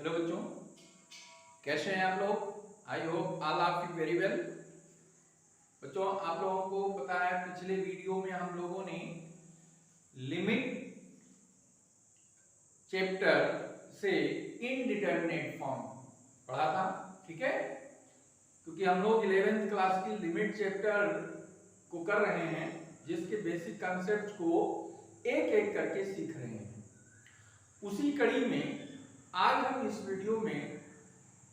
Hello बच्चों, कैसे हैं आप लोग। I hope all are feel very well. बच्चों, आप लोगों को पता है पिछले वीडियो में हम लोगों ने लिमिट चैप्टर से इनडिटरमिनेट फॉर्म पढ़ा था, ठीक है। क्योंकि हम लोग 11th क्लास की लिमिट चैप्टर को कर रहे हैं, जिसके बेसिक कॉन्सेप्ट को एक एक करके सीख रहे हैं। उसी कड़ी में आज हम इस वीडियो में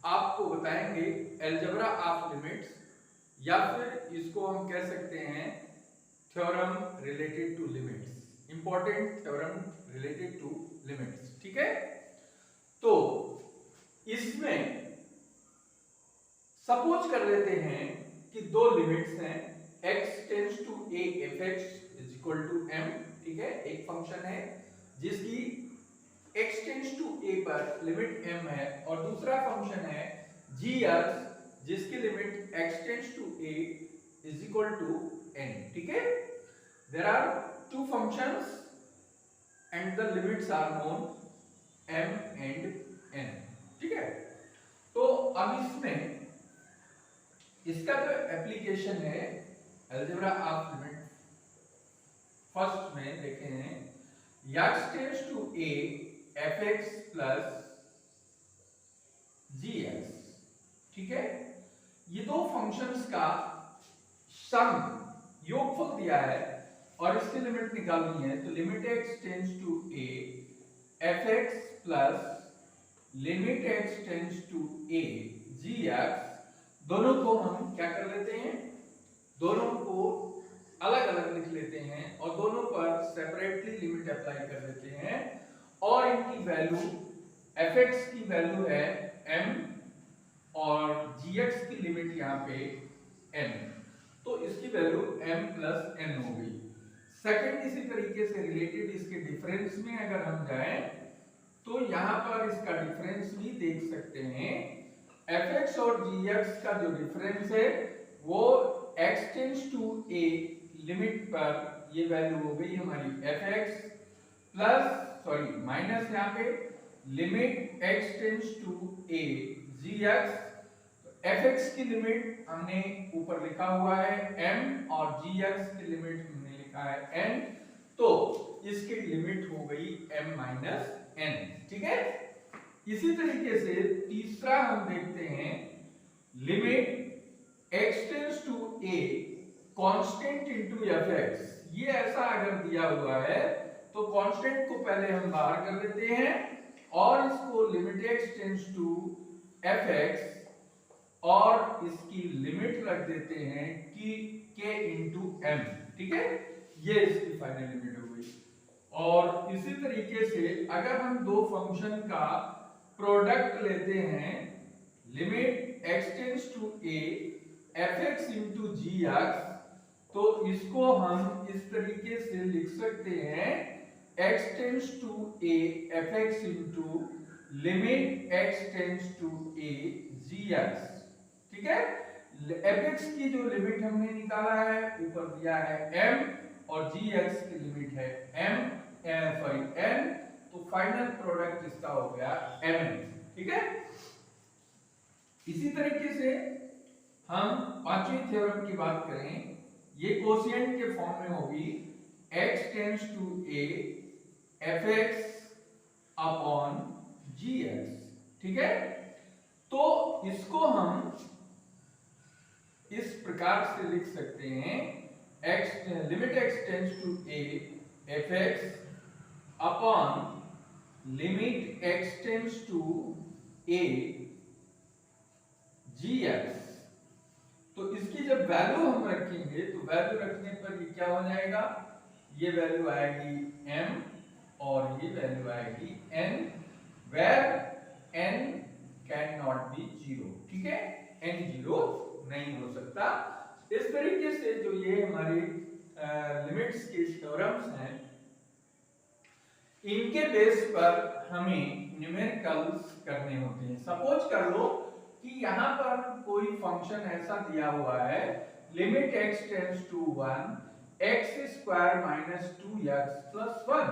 आपको बताएंगे अलजेब्रा ऑफ लिमिट्स, या फिर इसको हम कह सकते हैं theorem related to limits, important theorem related to limits, ठीक है। तो इसमें सपोज कर लेते हैं कि दो लिमिट्स हैं, x tends to a fx is equal to m, ठीक है। एक फंक्शन है जिसकी x टेंड्स टू a पर लिमिट m है, और दूसरा फंक्शन है gx जिसकी limit x tends to a is equal to n, ठीक है। There are two functions and the limits are known m and n, ठीक है। तो अब इसमें इसका जो एप्लीकेशन है अलजेब्रा ऑफ लिमिट, फर्स्ट में देखे हैं x tends to a fx plus gx, ठीक है। ये दो फंक्शंस का सम योगफल दिया है और इसकी लिमिट निकालनी है, तो limit x tends to a fx plus limit x tends to a gx, दोनों को हम क्या कर लेते हैं, दोनों को अलग अलग लिख लेते हैं और दोनों पर सेपरेटली लिमिट अप्लाई कर लेते हैं, और इनकी वैल्यू fx की वैल्यू है m और gx की लिमिट यहाँ पे n, तो इसकी वैल्यू m प्लस n हो गई। सेकंड इसी तरीके से रिलेटेड इसके डिफरेंस में अगर हम जाएं तो यहाँ पर इसका डिफरेंस भी देख सकते हैं। fx और gx का जो डिफरेंस है वो x tends to a limit पर ये वैल्यू हो गई हमारी fx प्लस माइनस यहाँ पे limit x tends to a gx। fx की लिमिट हमने ऊपर लिखा हुआ है m और gx की लिमिट हमने लिखा है n, तो इसकी लिमिट हो गई m माइनस n, ठीक है। इसी तरीके से तीसरा हम देखते हैं limit x tends to a constant into fx। ये ऐसा अगर दिया हुआ है तो कांस्टेंट को पहले हम बाहर कर लेते हैं और इसको limit x tends to fx और इसकी लिमिट रख देते हैं कि k इनटू m, ठीक है। ये इसकी फाइनल लिमिट हो गई। और इसी तरीके से अगर हम दो फंक्शन का प्रोडक्ट लेते हैं limit x tends to a fx into gx, तो इसको हम इस तरीके से लिख सकते हैं x tends to a fx into limit x tends to a gx, ठीक है। fx की जो लिमिट हमने निकाला है ऊपर दिया है m और gx की लिमिट है n, तो फाइनल प्रोडक्ट इसका हो गया mn, ठीक है। इसी तरीके से हम पांचवी थ्योरम की बात करें, ये कोशिएंट के फॉर्म में होगी x tends to a fx upon gx, ठीक है। तो इसको हम इस प्रकार से लिख सकते हैं limit x tends to a fx upon limit x tends to a gx। तो इसकी जब वैल्यू हम रखेंगे तो वैल्यू रखने पर ये क्या हो जाएगा, ये वैल्यू आएगी m और ये वैल्यू आएगी n, where n can not be zero, ठीक है। n जीरो नहीं हो सकता। इस तरीके से जो ये हमारी लिमिट्स के थ्योरम्स हैं, इनके बेस पर हमें न्यूमेरिकल्स करने होते हैं। सपोज कर लो कि यहाँ पर कोई फंक्शन ऐसा दिया हुआ है limit x tends to 1 x square minus 2x plus 1,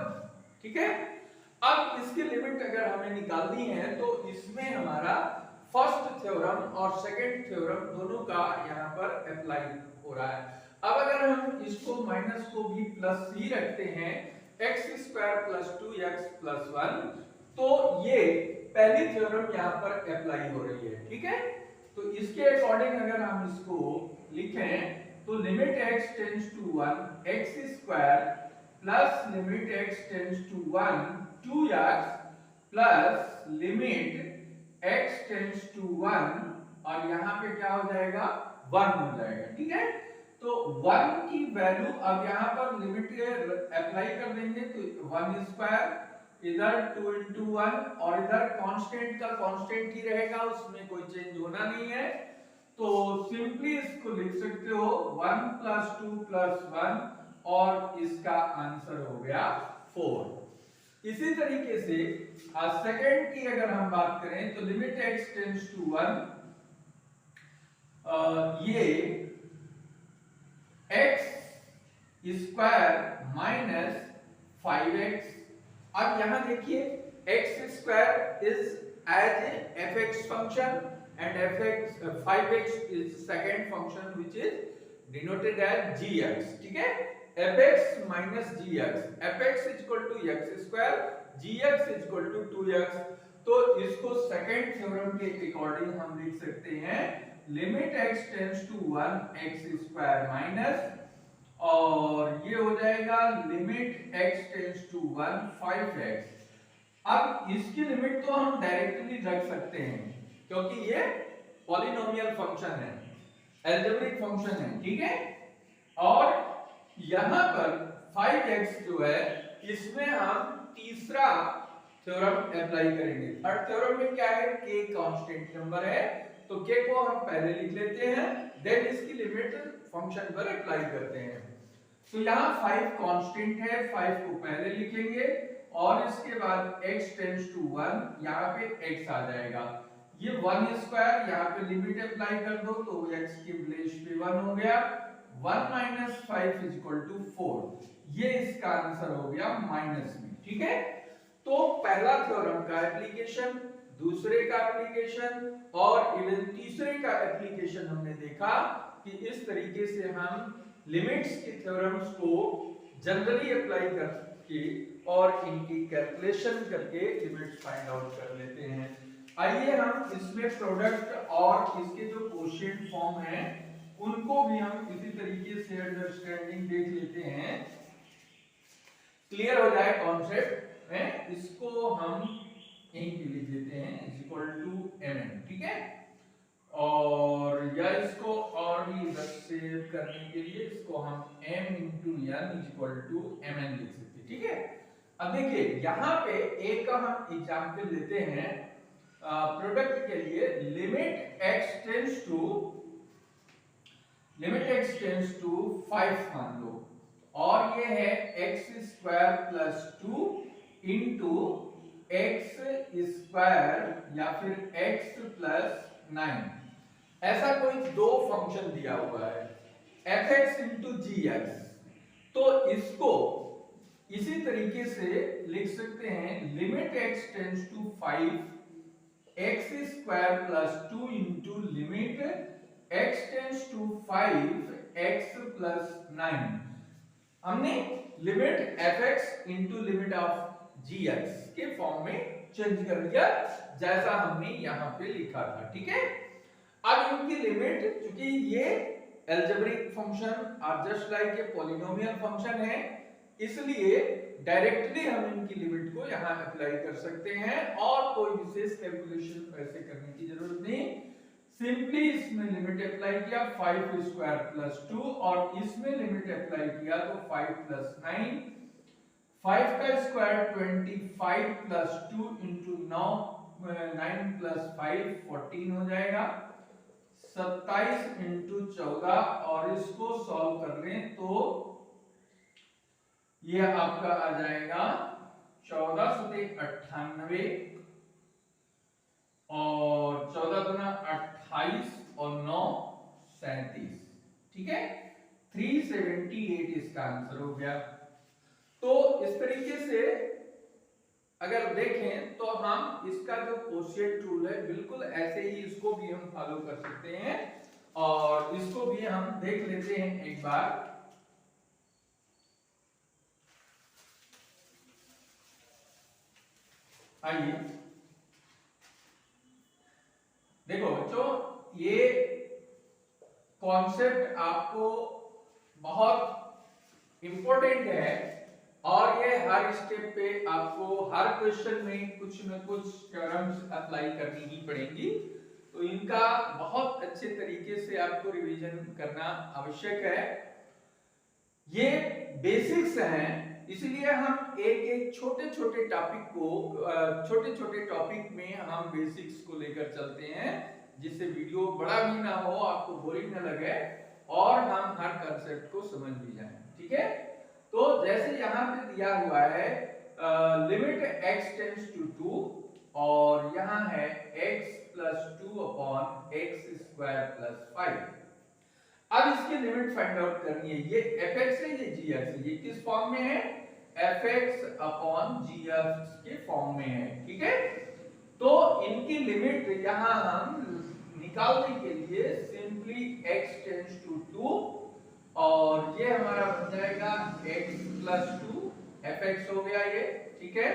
ठीक है। अब इसकी लिमिट अगर हमें निकालनी है तो इसमें हमारा फर्स्ट थ्योरम और सेकंड थ्योरम दोनों का यहाँ पर अप्लाई हो रहा है। अब अगर हम इसको माइनस को भी प्लस ही रखते हैं x square plus 2x plus 1, तो ये पहली थ्योरम यहाँ पर अप्लाई हो रही है, ठीक है। तो इसके अकॉर्डिंग अगर हम इसको लिखें तो limit x tends to 1 x square plus limit x tends to 1 2x plus limit x tends to 1 और यहाँ पे क्या हो जाएगा 1 हो जाएगा, ठीक है। तो 1 की वैल्यू अब यहाँ पर लिमिट अप्लाई कर देंगे तो 1 स्क्वायर इधर 2 into 1 और इधर कांस्टेंट का कांस्टेंट ही रहेगा, उसमें कोई चेंज होना नहीं है। तो सिंपली इसको लिख सकते हो 1 plus 2 plus 1 और इसका आंसर हो गया 4। इसी तरीके से सेकंड की अगर हम बात करें तो लिमिट x टेंड्स टू 1 ये x स्क्वायर माइनस 5x। अब यहां देखिए x square is as a fx function and fx 5x is second function which is denoted as gx, ठीक है। fx minus gx, fx is equal to x square, gx is equal to 2x। तो इसको second theorem के according हम लिख सकते हैं limit x tends to 1 x square minus और ये हो जाएगा limit x tends to 1 5x। अब इसकी लिमिट तो हम डायरेक्टली रख सकते हैं क्योंकि ये पॉलिनोमियल फंक्शन है, अलजेब्रिक फंक्शन है, ठीक है। और यहां पर 5x जो है इसमें हम तीसरा थ्योरम अप्लाई करेंगे। थर्ड थ्योरम में क्या है k कांस्टेंट नंबर है तो k को हम पहले लिख लेते हैं देन इसकी लिमिट फंक्शन पर अप्लाई करते हैं। तो यहाँ 5 कांस्टेंट है, 5 को पहले लिखेंगे और इसके बाद x टेंड्स टू 1 यहाँ पे x आ जाएगा। ये 1 स्क्वायर यहाँ पे लिमिट अप्लाई कर दो तो x की प्लेस पे 1 हो गया, 1 minus 5 is equal to 4। ये इसका आंसर हो गया माइनस में, ठीक है। तो पहला थ्योरम का एप्लीकेशन, दूसरे का एप्लीकेशन और इवन तीसरे का एप्लीकेशन हमने देखा कि इस तरीके से हम लिमिट्स की थ्योरम्स को जनरली अप्लाई करके और इनकी कैलकुलेशन करके लिमिट्स फाइंड आउट कर लेते हैं। आइए हम इसमें प्रोडक्ट और इसके जो कोशेंट फॉर्म हैं उनको भी हम इसी तरीके से अंडरस्टैंडिंग देख लेते हैं, क्लियर हो जाए कॉन्सेप्ट है। इसको हम यहीं पे लिख देते हैं इज इक्वल टू mn, ठीक है। और या इसको और भी सेव करने के लिए इसको हम m into n is equal to mn लिख सकते हैं, ठीक है। अब देखिए यहाँ पे एक का हम एग्जांपल लेते हैं प्रोडक्ट के लिए लिमिट x टेंड्स टू 5 मान लो और ये है x square plus 2 into x square या फिर x प्लस 9। ऐसा कोई दो फंक्शन दिया हुआ है fx इंटू gx। तो इसको इसी तरीके से लिख सकते हैं limit x tends to 5 x square plus 2 into limit x tends to 5 x plus 9। हमने limit fx into limit of gx के फॉर्म में चेंज कर दिया जैसा हमने यहाँ पे लिखा था, ठीक है। अब इनकी लिमिट क्योंकि ये अलजेब्रिक फंक्शन और just like a polynomial function है इसलिए डायरेक्टली हम इनकी लिमिट को यहाँ अप्लाई कर सकते हैं और कोई विशेष कैलकुलेशन ऐसे करने की जरूरत नहीं। सिंपली इसमें लिमिट अप्लाई किया 5 स्क्वायर प्लस 2 और इसमें लिमिट अप्लाई किया तो 5 प्लस 9, 5 का स्क्वायर 25 प्लस 2 इंटू 9 प्लस 5 14 हो जाएगा, 27 इंटू 14 और इसको सॉल्व कर लें तो ये आपका आ जाएगा 14 सते 98 और 14 दूना 28 और 9 37, ठीक है। 378 इसका आंसर हो गया। तो इस तरीके से अगर देखें तो हम इसका जो कोशिएंट रूल है बिल्कुल ऐसे ही इसको भी हम फॉलो कर सकते हैं और इसको भी हम देख लेते हैं एक बार। आइए देखो बच्चों, ये कॉन्सेप्ट आपको बहुत इंपॉर्टेंट है और ये हर स्टेप पे आपको हर क्वेश्चन में कुछ न कुछ थ्योरम्स अप्लाई करनी ही पड़ेंगी, तो इनका बहुत अच्छे तरीके से आपको रिवीजन करना आवश्यक है। ये बेसिक्स हैं, इसलिए हम एक एक छोटे छोटे टॉपिक को छोटे छोटे टॉपिक में हम बेसिक्स को लेकर चलते हैं, जिससे वीडियो बड़ा भी ना हो, आपको बोरिंग ना लगे और हम हर कंसेप्ट को समझ भी जाएं। ठीक है, तो जैसे यहाँ पे दिया हुआ है लिमिट x टेंड्स टू 2 और यहाँ है x plus 2 upon x square plus 5। अब इसकी लिमिट फाइंड आउट करनी है। ये fx है, ये gx है, ये किस फॉर्म में है? fx अपॉन gx के फॉर्म में है। ठीक है, तो इनकी लिमिट यहां हम निकालने के लिए सिंपली x टेंड्स टू 2 और ये हमारा बन जाएगा x प्लस 2 fx हो गया ये। ठीक है,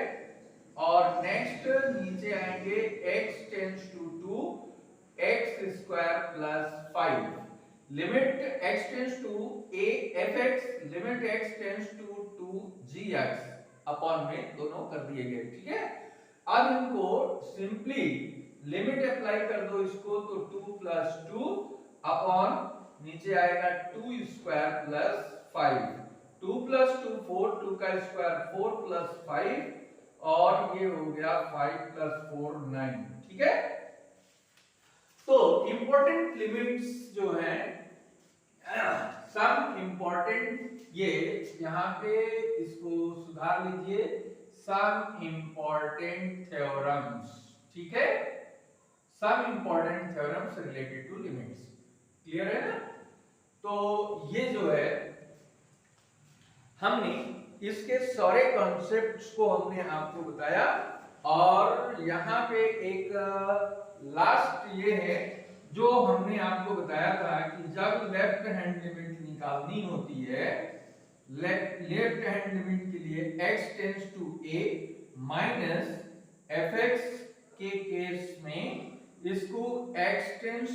और नेक्स्ट नीचे आएंगे x tends to 2 x square plus 5। Limit x tends to a fx, limit x tends to 2 gx upon में दोनों कर दिए गए। ठीक है, अब इनको सिंपली लिमिट अप्लाई कर दो इसको, तो 2 प्लस 2 अपॉन नीचे आएगा 2 स्क्वायर प्लस 5। 2 प्लस 2 4, 2 का स्क्वायर 4 प्लस 5 और ये हो गया 5 प्लस 4 9। ठीक है, तो इंपॉर्टेंट लिमिट्स जो हैं, सम इंपॉर्टेंट, ये यहाँ पे इसको सुधार लीजिए, सम इंपॉर्टेंट थ्योरम्स। ठीक है, some important theorems related to limits. Clear है ना? तो ये जो है हमने इसके सारे कॉन्सेप्ट्स को हमने आपको बताया और यहाँ पे एक लास्ट ये है जो हमने आपको बताया था कि जब लेफ्ट हैंड लिमिट निकालनी होती है, लेफ्ट हैंड लिमिट के लिए x tends to a minus fx के केस में इसको h tends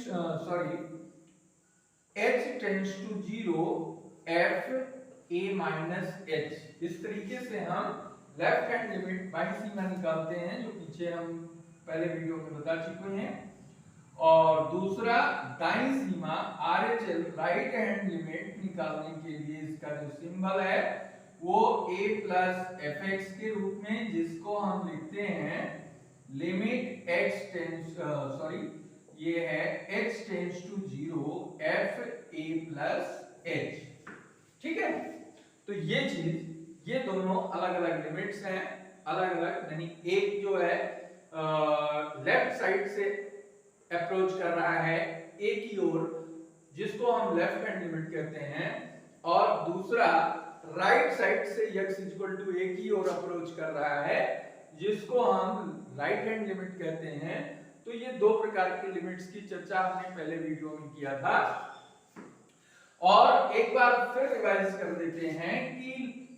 to 0 f a minus h, इस तरीके से हम लेफ्ट हैंड लिमिट बाई सीमा निकालते हैं, जो पीछे हम पहले वीडियो में बता चुके हैं। और दूसरा दाईं सीमा RHL राइट हैंड लिमिट निकालने के लिए इसका जो सिंबल है वो a प्लस fx के रूप में, जिसको हम लिखते हैं लिमिट x टेंड्स ये है h tends to 0 f a plus h। ठीक है, तो ये चीज, ये दोनों अलग अलग लिमिट्स हैं, अलग अलग, यानी एक जो है लेफ्ट साइड से अप्रोच कर रहा है a की ओर, जिसको हम लेफ्ट हैंड लिमिट कहते हैं, और दूसरा राइट साइड से x इक्वल टू a की ओर अप्रोच कर रहा है, जिसको हम राइट हैंड लिमिट कहते हैं। तो ये दो प्रकार की लिमिट्स की चर्चा हमने पहले वीडियो में किया था और एक बार फिर रिवाइज कर देते हैं कि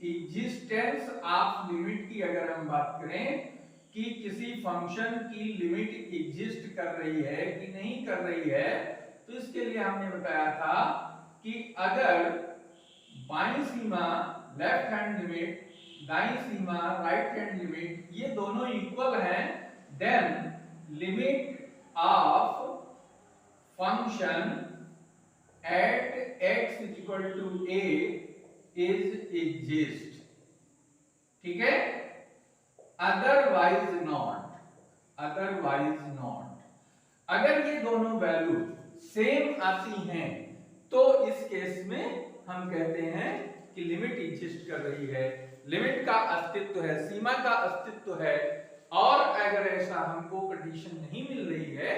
एग्जिस्टेंस ऑफ लिमिट की अगर हम बात करें कि किसी फंक्शन की लिमिट एग्जिस्ट कर रही है कि नहीं कर रही है, तो इसके लिए हमने बताया था कि अगर बाईं सीमा लेफ्ट हैंड लिमिट, दाईं सीमा राइट हैंड लिमिट, ये दोनों इक्वल हैं, then limit of function at x equal to a is exist. ठीक है, अदरवाइज नॉट, अदरवाइज नॉट। अगर ये दोनों वैल्यू सेम आती हैं तो इस केस में हम कहते हैं कि लिमिट एग्जिस्ट कर रही है, लिमिट का अस्तित्व है, सीमा का अस्तित्व है। और अगर ऐसा हमको कंडीशन नहीं मिल रही है,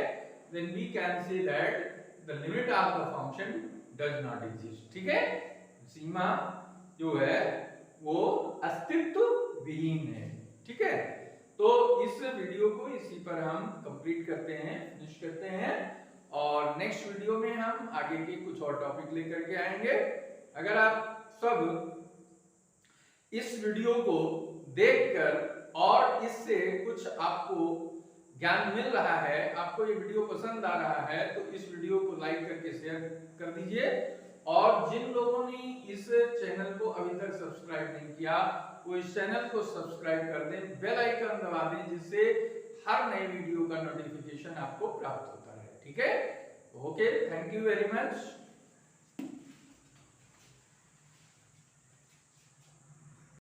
then we can say that the limit of the function does not exist। ठीक है, सीमा जो है वो अस्तित्व विहीन है। ठीक है, इस वीडियो को इसी पर हम कंप्लीट करते हैं, फिनिश करते हैं, और नेक्स्ट वीडियो में हम आगे के कुछ और टॉपिक लेकर के आएंगे। अगर आप सब इस वीडियो को देखकर और इससे कुछ आपको ज्ञान मिल रहा है, आपको ये वीडियो पसंद आ रहा है, तो इस वीडियो को लाइक करके शेयर कर दीजिए। और जिन लोगों ने इस चैनल को अभी तक सब्सक्राइब नहीं किया, वो इस चैनल को सब्सक्राइब कर दें, बेल आइकन दबा दें, जिससे हर नए वीडियो का नोटिफिकेशन आपको प्राप्त होता है। ठीक है, okay, thank you very much.